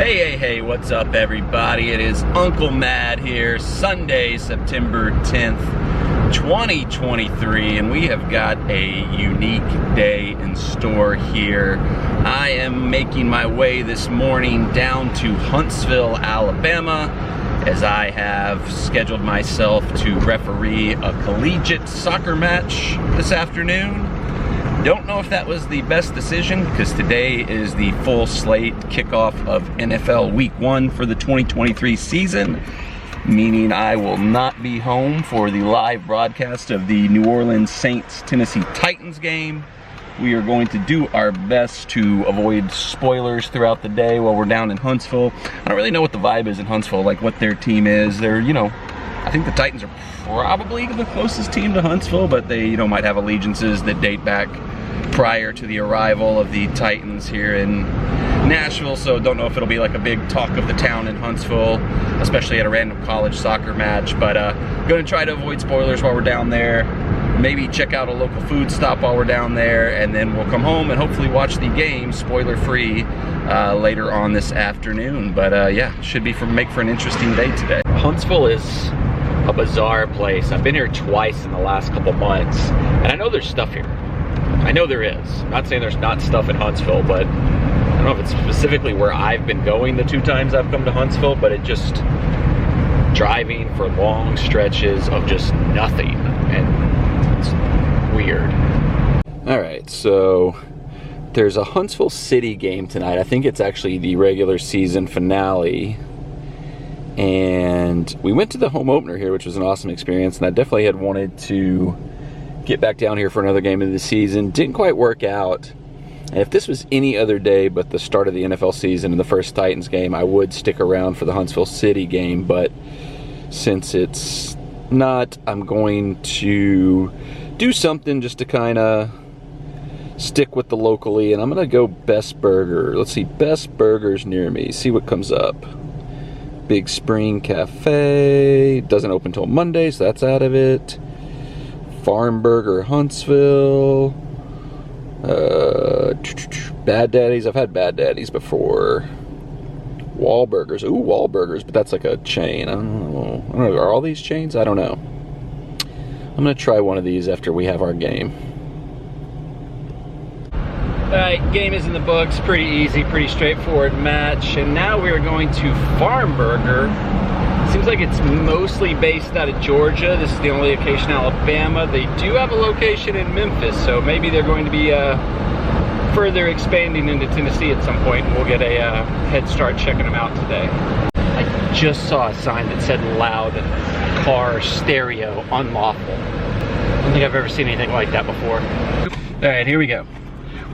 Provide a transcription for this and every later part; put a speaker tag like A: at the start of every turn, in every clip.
A: Hey, what's up everybody? It is Uncle Mad here, Sunday, September 10th, 2023, and we have got a unique day in store here. I am making my way this morning down to Huntsville, Alabama, as I have scheduled myself to referee a collegiate soccer match this afternoon. Don't know if that was the best decision, because today is the full slate kickoff of NFL Week 1 for the 2023 season, meaning I will not be home for the live broadcast of the New Orleans Saints Tennessee Titans game. We are going to do our best to avoid spoilers throughout the day while we're down in Huntsville. I don't really know what the vibe is in Huntsville, like what their team is. They're, I think the Titans are probably the closest team to Huntsville, but they, might have allegiances that date back prior to the arrival of the Titans here in Nashville, so don't know if it'll be like a big talk of the town in Huntsville, especially at a random college soccer match, but gonna try to avoid spoilers while we're down there, maybe check out a local food stop while we're down there, and then we'll come home and hopefully watch the game spoiler-free later on this afternoon. But yeah, should be make for an interesting day today. Huntsville is a bizarre place. I've been here twice in the last couple months, and I know there's stuff here. I know there is. I'm not saying there's not stuff in Huntsville, but I don't know if it's specifically where I've been going the 2 times I've come to Huntsville, but it just, driving for long stretches of just nothing, and it's weird. All right, so there's a Huntsville City game tonight. I think it's actually the regular season finale. And we went to the home opener here, which was an awesome experience, and I definitely had wanted to get back down here for another game of the season. Didn't quite work out. And if this was any other day but the start of the NFL season and the first Titans game, I would stick around for the Huntsville City game, but since it's not, I'm going to do something just to kind of stick with the locally, and I'm going to go Best Burger. Let's see, Best Burgers near me, see what comes up. Big Spring Cafe, doesn't open till Monday, so that's out of it. Farm Burger Huntsville, Bad Daddy's, I've had Bad Daddy's before. Wahlburgers, ooh, Wahlburgers, but that's like a chain. I don't know, are all these chains? I don't know. I'm gonna try one of these after we have our game. Alright, game is in the books, pretty easy, pretty straightforward match, and now we are going to Farm Burger. Seems like it's mostly based out of Georgia. This is the only location in Alabama. They do have a location in Memphis, so maybe they're going to be further expanding into Tennessee at some point, and we'll get a head start checking them out today. I just saw a sign that said loud car stereo unlawful. I don't think I've ever seen anything like that before. All right, here we go.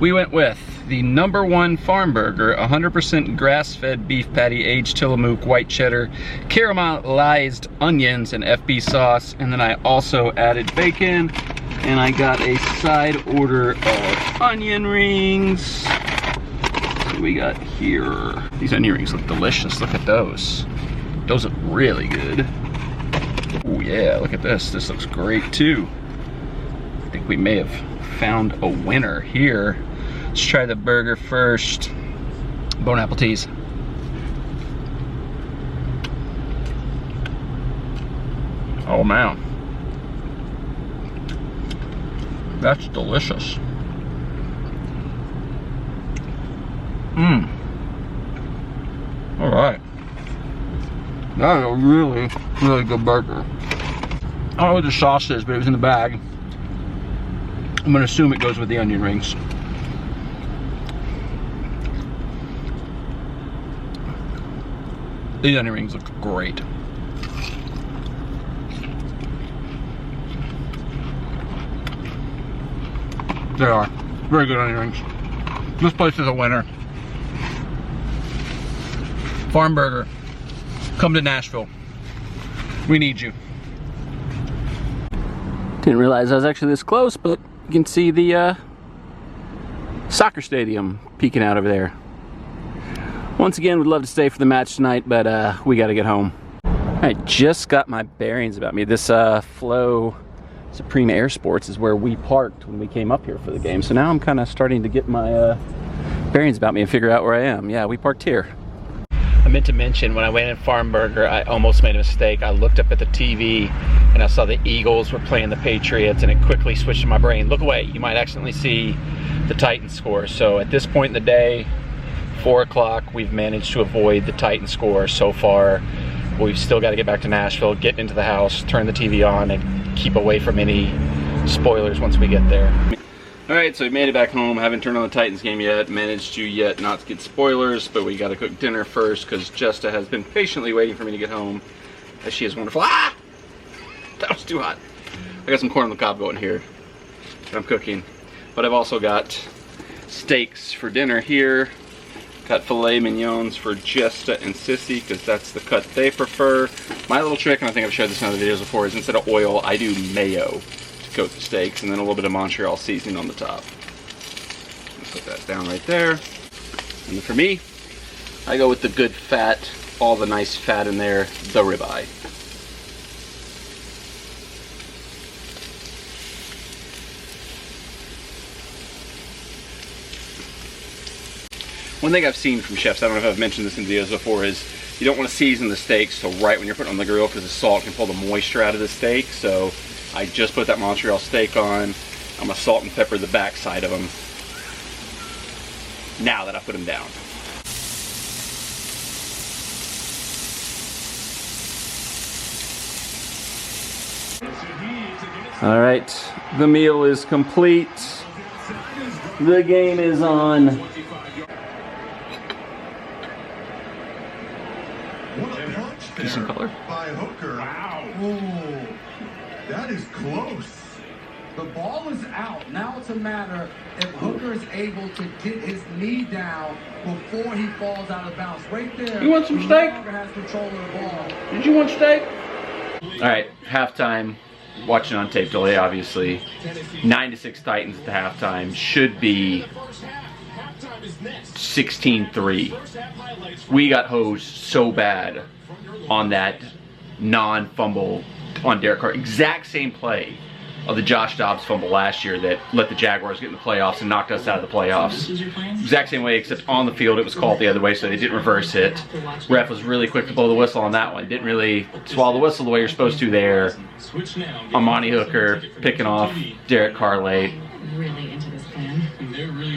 A: We went with the #1 Farm Burger, 100% grass-fed beef patty, aged Tillamook, white cheddar, caramelized onions, and FB sauce. And then I also added bacon, and I got a side order of onion rings. What do we got here? These onion rings look delicious. Look at those. Those look really good. Oh yeah, look at this. This looks great too. I think we may have found a winner here. Let's try the burger first. Bon appetit. Oh man, that's delicious. All right, that is a really, really good burger. I don't know what the sauce is, but it was in the bag. I'm gonna assume it goes with the onion rings. These onion rings look great. They are. Very good onion rings. This place is a winner. Farm Burger, come to Nashville. We need you. Didn't realize I was actually this close, but you can see the soccer stadium peeking out over there. Once again, would love to stay for the match tonight, but we gotta get home. I just got my bearings about me. This Flow Supreme Air Sports is where we parked when we came up here for the game. So now I'm kind of starting to get my bearings about me and figure out where I am. Yeah, we parked here.
B: I meant to mention when I went in Farm Burger, I almost made a mistake. I looked up at the TV and I saw the Eagles were playing the Patriots, and it quickly switched in my brain. Look away, you might accidentally see the Titans score. So at this point in the day, 4 o'clock, we've managed to avoid the Titans score so far. We've still got to get back to Nashville, get into the house, turn the TV on, and keep away from any spoilers once we get there. Alright, so we made it back home. Haven't turned on the Titans game yet. Managed to yet not to get spoilers, but we got to cook dinner first because Jesta has been patiently waiting for me to get home, as she is wonderful. Ah! That was too hot. I got some corn on the cob going here that I'm cooking. But I've also got steaks for dinner here. Got filet mignons for Jesta and Sissy because that's the cut they prefer. My little trick, and I think I've shared this in other videos before, is instead of oil, I do mayo to coat the steaks, and then a little bit of Montreal seasoning on the top. Put that down right there. And then for me, I go with the good fat, all the nice fat in there, the ribeye. One thing I've seen from chefs, I don't know if I've mentioned this in videos before, is you don't want to season the steaks till right when you're putting on the grill because the salt can pull the moisture out of the steak. So I just put that Montreal steak on. I'm going to salt and pepper the back side of them now that I put them down. All right, the meal is complete. The game is on. Decent color.
C: By Hooker. Wow. Ooh, that is close.
D: The ball is out. Now it's a matter if Hooker is able to get his knee down before he falls out of bounds. Right there.
B: You want some steak?
D: Hooker has control of the ball.
B: Did you want steak? All right, halftime. Watching on tape delay, obviously. 9-6 Titans at the halftime. Should be 16-3. We got hosed so bad on that non-fumble on Derek Carr. Exact same play of the Josh Dobbs fumble last year that let the Jaguars get in the playoffs and knocked us out of the playoffs. Exact same way, except on the field it was called the other way, so they didn't reverse it. Ref was really quick to blow the whistle on that one. Didn't really swallow the whistle the way you're supposed to there. Amani Hooker picking off Derek Carr late.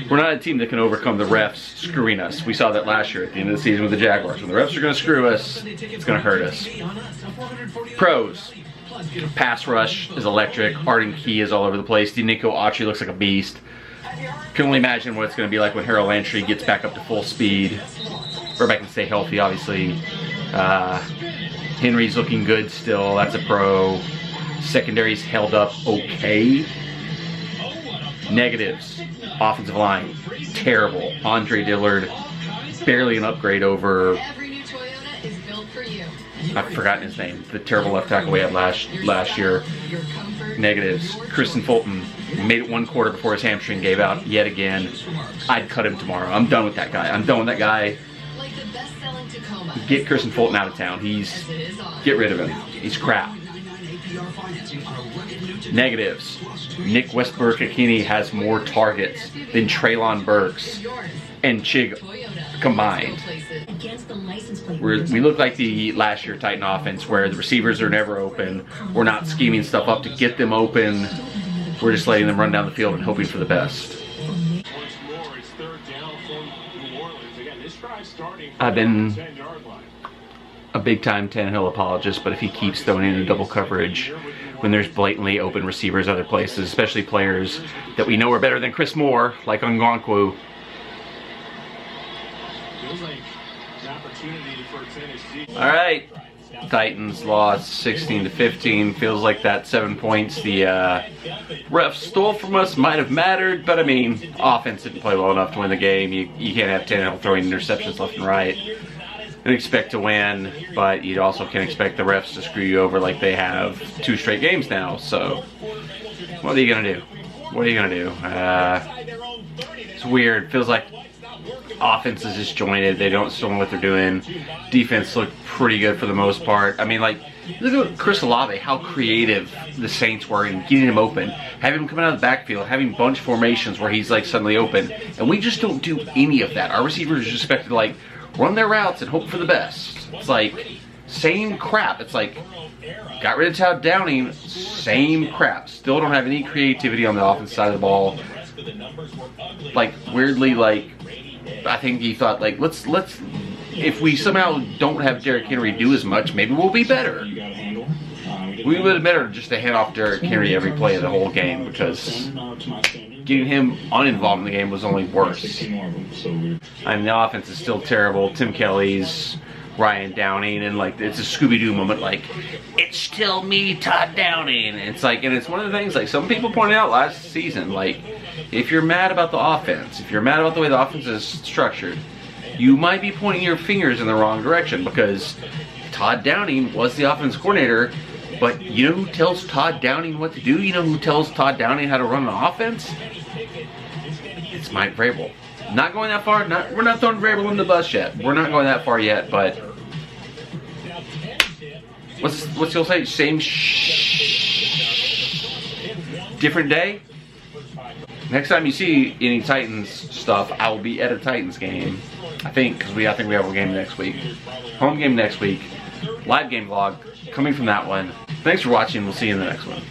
B: We're not a team that can overcome the refs screwing us. We saw that last year at the end of the season with the Jaguars. When the refs are going to screw us, it's going to hurt us. Pros. Pass rush is electric. Arden Key is all over the place. Denico Autry looks like a beast. Can only imagine what it's going to be like when Harold Landry gets back up to full speed. Everybody can stay healthy, obviously. Henry's looking good still. That's a pro. Secondary's held up okay. Negatives. Offensive line, terrible. Andre Dillard, barely an upgrade over, I've forgotten his name, the terrible left tackle we had last year. Negatives. Kristen Fulton made it 1 quarter before his hamstring gave out yet again. I'd cut him tomorrow. I'm done with that guy. I'm done with that guy. Get Kristen Fulton out of town. Get rid of him. He's crap. Negatives. Nick Westbrook-Akini has more targets than Treylon Burks and Chig combined. We look like the last year Titan offense where the receivers are never open. We're not scheming stuff up to get them open. We're just letting them run down the field and hoping for the best. I've been a big-time Tannehill apologist, but if he keeps throwing in double coverage when there's blatantly open receivers other places, especially players that we know are better than Chris Moore, like Ngwankwu. All right, Titans lost 16-15. Feels like that 7 points the refs stole from us might have mattered, but I mean, offense didn't play well enough to win the game. You can't have Tannehill throwing interceptions left and right and expect to win, but you also can't expect the refs to screw you over like they have 2 straight games now. So what are you gonna do? What are you gonna do? It's weird. Feels like offense is disjointed. They don't still know what they're doing. Defense looked pretty good for the most part. I mean, like, look at Chris Olave, how creative the Saints were in getting him open, having him coming out of the backfield, having bunch formations where he's like suddenly open, and we just don't do any of that. Our receivers are just expected to like
A: run their routes and hope for the best. It's like, same crap. It's like, got rid of Todd Downing, same crap. Still don't have any creativity on the offensive side of the ball. Like, weirdly, like, I think he thought, like, let's if we somehow don't have Derrick Henry do as much, maybe we'll be better. We would have better just to hand off Derrick Henry every play of the whole game, because getting him uninvolved in the game was only worse. I mean, the offense is still terrible. Tim Kelly's Ryan Downing, and like it's a Scooby-Doo moment, like, it's still me, Todd Downing. And it's like, and it's one of the things, like some people pointed out last season, like, if you're mad about the offense, if you're mad about the way the offense is structured, you might be pointing your fingers in the wrong direction, because Todd Downing was the offense coordinator. But you know who tells Todd Downing what to do? You know who tells Todd Downing how to run an offense? It's Mike Vrabel. Not going that far. We're not throwing Vrabel in the bus yet. We're not going that far yet. But what's you'll say? Same different day. Next time you see any Titans stuff, I will be at a Titans game. I think because I think we have a game next week. Home game next week. Live game vlog coming from that one. Thanks for watching. We'll see you in the next one.